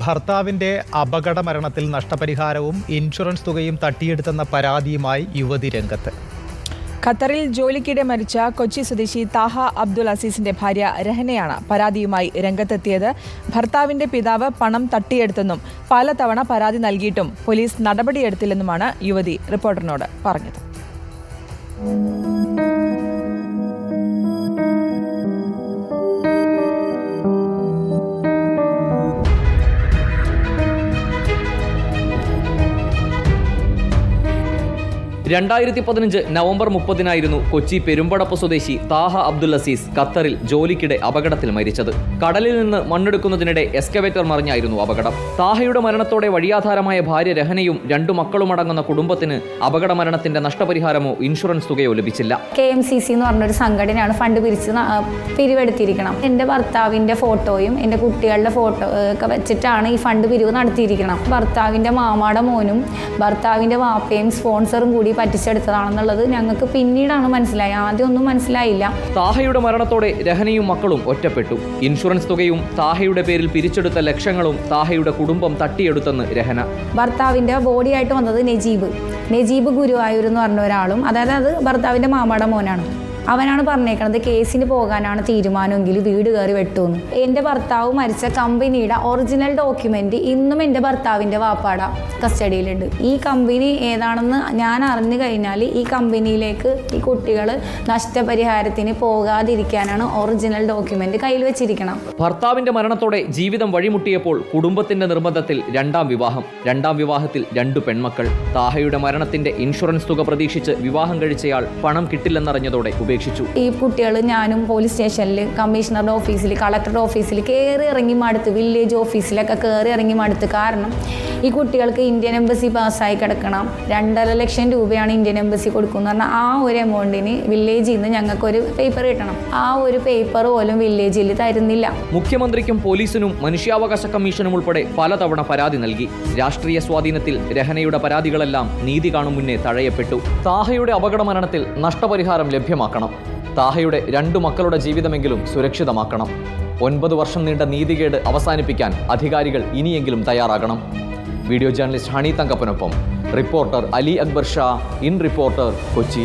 ഭർത്താവിന്റെ അപകട മരണത്തിൽ നഷ്ടപരിഹാരവും ഇൻഷുറൻസ് തുകയും തട്ടിയെടുത്തെന്ന പരാതിയുമായി യുവതി രംഗത്ത്. ഖത്തറിൽ ജോലിക്കിടെ മരിച്ച കൊച്ചി സ്വദേശി താഹ അബ്ദുൽ അസീസിന്റെ ഭാര്യ രഹനയാണ് പരാതിയുമായി രംഗത്തെത്തിയത്. ഭർത്താവിന്റെ പിതാവ് പണം തട്ടിയെടുത്തെന്നും പലതവണ പരാതി നൽകിയിട്ടും പോലീസ് നടപടിയെടുത്തില്ലെന്നുമാണ് യുവതി റിപ്പോർട്ടറിനോട് പറഞ്ഞത്. നവംബർ 30 കൊച്ചി പെരുമ്പടപ്പ് സ്വദേശി താഹ അബ്ദുൽ അസീസ് ഖത്തറിൽ ജോലിക്കിടെ അപകടത്തിൽ മരിച്ചത്. കടലിൽ നിന്ന് മണ്ണെടുക്കുന്നതിനിടെ എക്സ്കവേറ്റർ മറിഞ്ഞായിരുന്നു അപകടം. താഹയുടെ മരണത്തോടെ വഴിയാധാരമായ ഭാര്യ രഹനയും 2 മക്കളുമടങ്ങുന്ന കുടുംബത്തിന് അപകട മരണത്തിന്റെ നഷ്ടപരിഹാരമോ ഇൻഷുറൻസ് തുകയോ ലഭിച്ചില്ല. KMCC എന്ന് പറഞ്ഞൊരു സംഘടനയാണ് ഫണ്ട് പിരിവെടുത്തിരിക്കണം. എൻ്റെ ഭർത്താവിൻ്റെ ഫോട്ടോയും എൻ്റെ കുട്ടികളുടെ ഫോട്ടോ ഒക്കെ വെച്ചിട്ടാണ് ഈ ഫണ്ട് പിരിവ് നടത്തിയിരിക്കണം. ഭർത്താവിൻ്റെ മാമാടെ മോനും ഭർത്താവിൻ്റെ വാപ്പയും സ്പോൺസറും കൂടി പറ്റിച്ചെടുത്തതാണെന്നുള്ളത് ഞങ്ങൾക്ക് പിന്നീടാണ് മനസ്സിലായി. ആദ്യം ഒന്നും മനസ്സിലായില്ല. താഹയുടെ മരണത്തോടെ രഹനയും മക്കളും ഒറ്റപ്പെട്ടു. ഇൻഷുറൻസ് തുകയും താഹയുടെ പേരിൽ പിരിച്ചെടുത്ത ലക്ഷങ്ങളും താഹയുടെ കുടുംബം തട്ടിയെടുത്തെന്ന് രഹന. ഭർത്താവിൻ്റെ ബോഡിയായിട്ട് വന്നത് നജീബ് ഗുരുവായൂർ എന്ന് പറഞ്ഞ ഒരാളും, അതായത് അത് ഭർത്താവിൻ്റെ മാമാടെ മോനാണ്. അവനാണ് പറഞ്ഞേക്കണത് കേസിന് പോകാനാണ് തീരുമാനമെങ്കിൽ വീട് കയറി വെട്ടുമെന്ന്. എൻ്റെ ഭർത്താവ് മരിച്ച കമ്പനിയുടെ ഒറിജിനൽ ഡോക്യുമെൻ്റ് ഇന്നും എൻ്റെ ഭർത്താവിൻ്റെ വാപ്പാട കസ്റ്റഡിയിലുണ്ട്. ഈ കമ്പനി ഏതാണെന്ന് ഞാൻ അറിഞ്ഞു കഴിഞ്ഞാൽ ഈ കമ്പനിയിലേക്ക് ഈ കുട്ടികൾ നഷ്ടപരിഹാരത്തിന് പോകാതിരിക്കാനാണ് ഒറിജിനൽ ഡോക്യുമെൻ്റ് കയ്യിൽ വെച്ചിരിക്കണം. ഭർത്താവിൻ്റെ മരണത്തോടെ ജീവിതം വഴിമുട്ടിയപ്പോൾ കുടുംബത്തിൻ്റെ നിർബന്ധത്തിൽ രണ്ടാം വിവാഹത്തിൽ 2 പെൺമക്കൾ. താഹയുടെ മരണത്തിന്റെ ഇൻഷുറൻസ് തുക പ്രതീക്ഷിച്ച് വിവാഹം കഴിച്ചയാൾ പണം കിട്ടില്ലെന്നറിഞ്ഞതോടെ ഈ കുട്ടികൾ ഞാനും പോലീസ് സ്റ്റേഷനിൽ, കമ്മീഷണറുടെ ഓഫീസിൽ, കളക്ടറുടെ ഓഫീസിൽ കയറി ഇറങ്ങി മടുത്ത്, വില്ലേജ് ഓഫീസിലൊക്കെ കയറി ഇറങ്ങി മടുത്ത്. കാരണം ഈ കുട്ടികൾക്ക് ഇന്ത്യൻ എംബസി പാസ്സായി കിടക്കണം. 2.5 ലക്ഷം രൂപയാണ് ഇന്ത്യൻ എംബസി കൊടുക്കുന്നത് പറഞ്ഞാൽ ആ ഒരു എമൗണ്ടിന് വില്ലേജിൽ നിന്ന് ഞങ്ങൾക്കൊരു പേപ്പർ കിട്ടണം. ആ ഒരു പേപ്പർ പോലും വില്ലേജിൽ തരുന്നില്ല. മുഖ്യമന്ത്രിക്കും പോലീസിനും മനുഷ്യാവകാശ കമ്മീഷനും ഉൾപ്പെടെ പലതവണ പരാതി നൽകി. രാഷ്ട്രീയ സ്വാധീനത്തിൽ രഹനയുടെ പരാതികളെല്ലാം നീതി കാണും മുന്നേ തഴയപ്പെട്ടു. താഹയുടെ അപകട മരണത്തിൽ നഷ്ടപരിഹാരം ലഭ്യമാക്കണം. താഹയുടെ 2 മക്കളുടെ ജീവിതമെങ്കിലും സുരക്ഷിതമാക്കണം. 9 വർഷം നീണ്ട നീതികേട് അവസാനിപ്പിക്കാൻ അധികാരികൾ ഇനിയെങ്കിലും തയ്യാറാകണം. വീഡിയോ ജേർണലിസ്റ്റ് ഹണി തങ്കപ്പനൊപ്പം reporter Ali Akbar Shah, in reporter, Kochi.